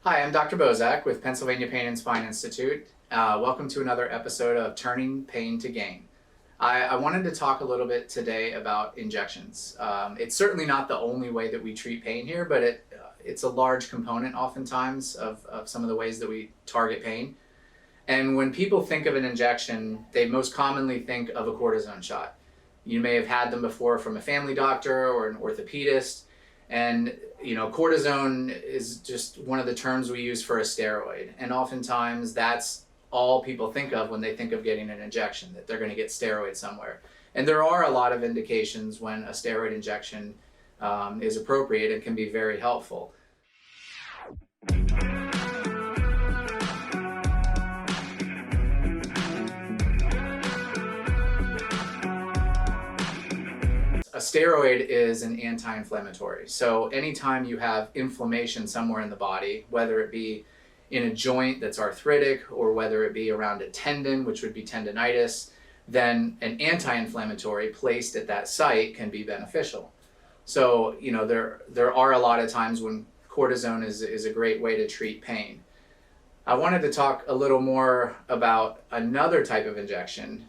Hi, I'm Dr. Bozak with Pennsylvania Pain and Spine Institute. Welcome to another episode of Turning Pain to Gain. I wanted to talk a little bit today about injections. It's certainly not the only way that we treat pain here, but it's a large component oftentimes of some of the ways that we target pain. And when people think of an injection, they most commonly think of a cortisone shot. You may have had them before from a family doctor or an orthopedist. And cortisone is just one of the terms we use for a steroid. And oftentimes that's all people think of when they think of getting an injection, that they're going to get steroids somewhere. And there are a lot of indications when a steroid injection is appropriate and can be very helpful. A steroid is an anti-inflammatory. So anytime you have inflammation somewhere in the body, whether it be in a joint that's arthritic or whether it be around a tendon, which would be tendinitis, then an anti-inflammatory placed at that site can be beneficial. So, there are a lot of times when cortisone is a great way to treat pain. I wanted to talk a little more about another type of injection,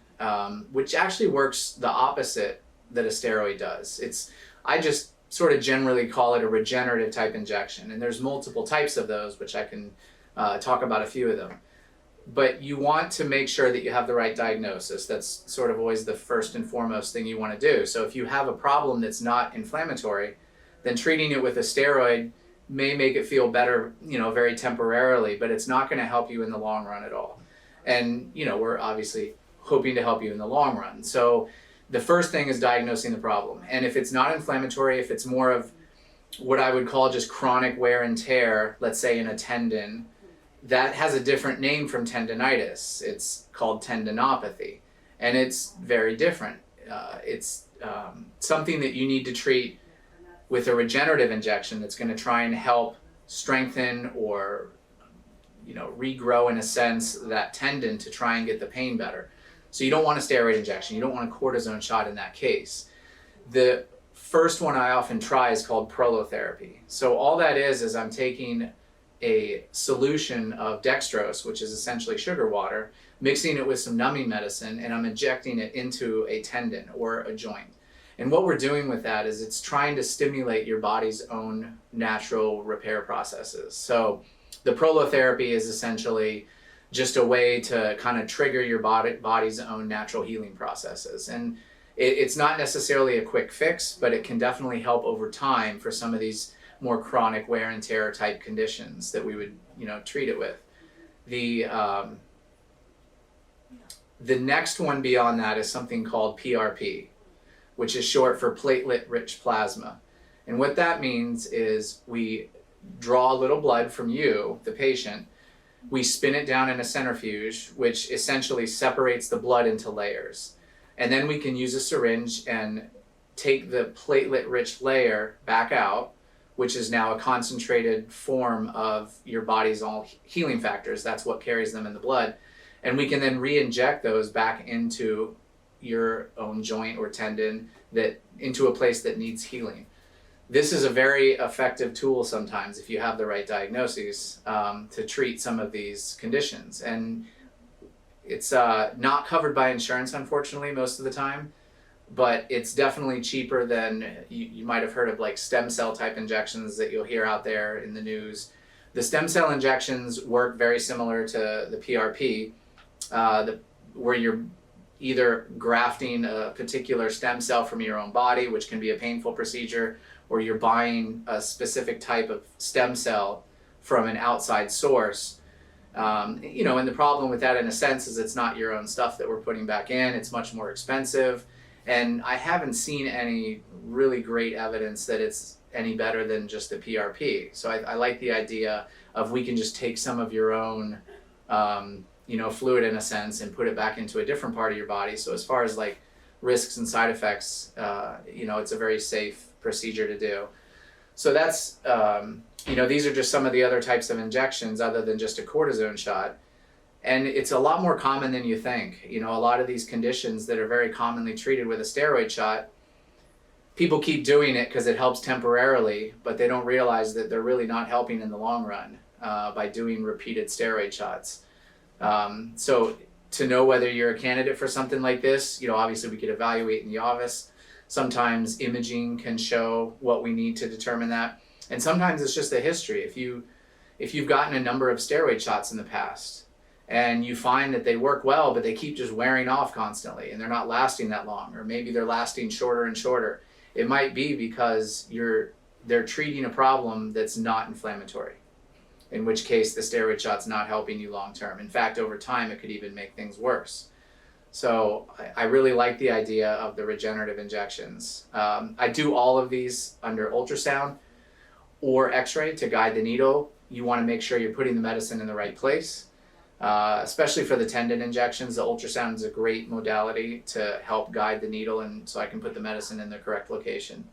which actually works the opposite that a steroid does. I just sort of generally call it a regenerative type injection, and there's multiple types of those, which I can talk about a few of them. But you want to make sure that you have the right diagnosis. That's sort of always the first and foremost thing you want to do. So if you have a problem that's not inflammatory, then treating it with a steroid may make it feel better, very temporarily, but it's not going to help you in the long run at all. And, we're obviously hoping to help you in the long run. So the first thing is diagnosing the problem. And if it's not inflammatory, if it's more of what I would call just chronic wear and tear, let's say in a tendon, that has a different name from tendinitis. It's called tendinopathy, and it's very different. It's something that you need to treat with a regenerative injection that's going to try and help strengthen or regrow, in a sense, that tendon to try and get the pain better. So you don't want a steroid injection. You don't want a cortisone shot in that case. The first one I often try is called Prolotherapy. So all that is I'm taking a solution of dextrose, which is essentially sugar water, mixing it with some numbing medicine, and I'm injecting it into a tendon or a joint. And what we're doing with that is it's trying to stimulate your body's own natural repair processes. So the Prolotherapy is essentially just a way to kind of trigger your body's own natural healing processes. And it's not necessarily a quick fix, but it can definitely help over time for some of these more chronic wear and tear type conditions that we would, treat it with. The next one beyond that is something called PRP, which is short for platelet-rich plasma. And what that means is we draw a little blood from you, the patient. We spin it down in a centrifuge, which essentially separates the blood into layers. And then we can use a syringe and take the platelet-rich layer back out, which is now a concentrated form of your body's all healing factors. That's what carries them in the blood. And we can then re-inject those back into your own joint or tendon, into a place that needs healing. This is a very effective tool sometimes if you have the right diagnoses to treat some of these conditions. And it's not covered by insurance, unfortunately, most of the time, but it's definitely cheaper than you might have heard of, like stem cell type injections that you'll hear out there in the news. The stem cell injections work very similar to the PRP, where you're either grafting a particular stem cell from your own body, which can be a painful procedure, or you're buying a specific type of stem cell from an outside source. And the problem with that, in a sense, is it's not your own stuff that we're putting back in. It's much more expensive. And I haven't seen any really great evidence that it's any better than just the PRP. So I like the idea of we can just take some of your own, fluid, in a sense, and put it back into a different part of your body. So as far as like risks and side effects, it's a very safe procedure to do. So that's, these are just some of the other types of injections other than just a cortisone shot. And it's a lot more common than you think. A lot of these conditions that are very commonly treated with a steroid shot, people keep doing it because it helps temporarily, but they don't realize that they're really not helping in the long run. by doing repeated steroid shots. So to know whether you're a candidate for something like this, obviously we could evaluate in the office. Sometimes imaging can show what we need to determine that. And sometimes it's just a history. If you've gotten a number of steroid shots in the past and you find that they work well, but they keep just wearing off constantly and they're not lasting that long, or maybe they're lasting shorter and shorter, it might be because they're treating a problem that's not inflammatory, in which case the steroid shot's not helping you long term. In fact, over time, it could even make things worse. So I really like the idea of the regenerative injections. I do all of these under ultrasound or x-ray to guide the needle. You want to make sure you're putting the medicine in the right place, especially for the tendon injections. The ultrasound is a great modality to help guide the needle, and so I can put the medicine in the correct location.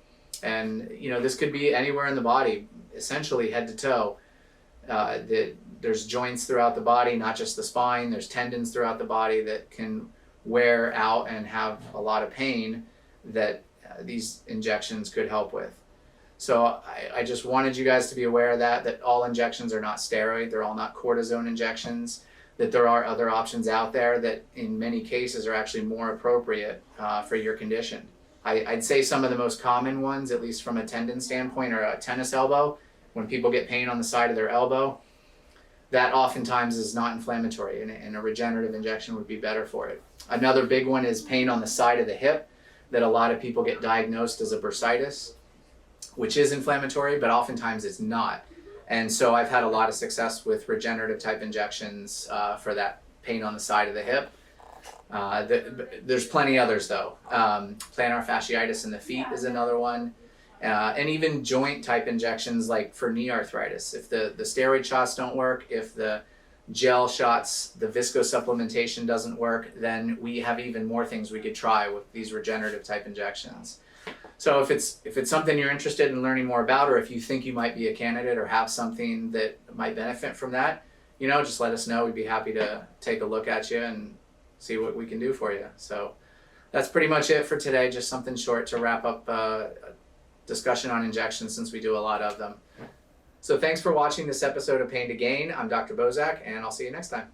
And this could be anywhere in the body, essentially head to toe. There's joints throughout the body, not just the spine. There's tendons throughout the body that can wear out and have a lot of pain that these injections could help with. So I just wanted you guys to be aware of that all injections are not steroid, they're all not cortisone injections, that there are other options out there that in many cases are actually more appropriate for your condition. I'd say some of the most common ones, at least from a tendon standpoint, are a tennis elbow. When people get pain on the side of their elbow, that oftentimes is not inflammatory, and a regenerative injection would be better for it. Another big one is pain on the side of the hip, that a lot of people get diagnosed as a bursitis, which is inflammatory, but oftentimes it's not. And so I've had a lot of success with regenerative type injections for that pain on the side of the hip. There's plenty others though. Plantar fasciitis in the feet is another one. And even joint type injections like for knee arthritis. If the steroid shots don't work, if the gel shots, the viscosupplementation doesn't work, then we have even more things we could try with these regenerative type injections. So if it's something you're interested in learning more about, or if you think you might be a candidate or have something that might benefit from that, just let us know. We'd be happy to take a look at you and see what we can do for you. So that's pretty much it for today. Just something short to wrap up a discussion on injections, since we do a lot of them. So thanks for watching this episode of Pain to Gain. I'm Dr. Bozak, and I'll see you next time.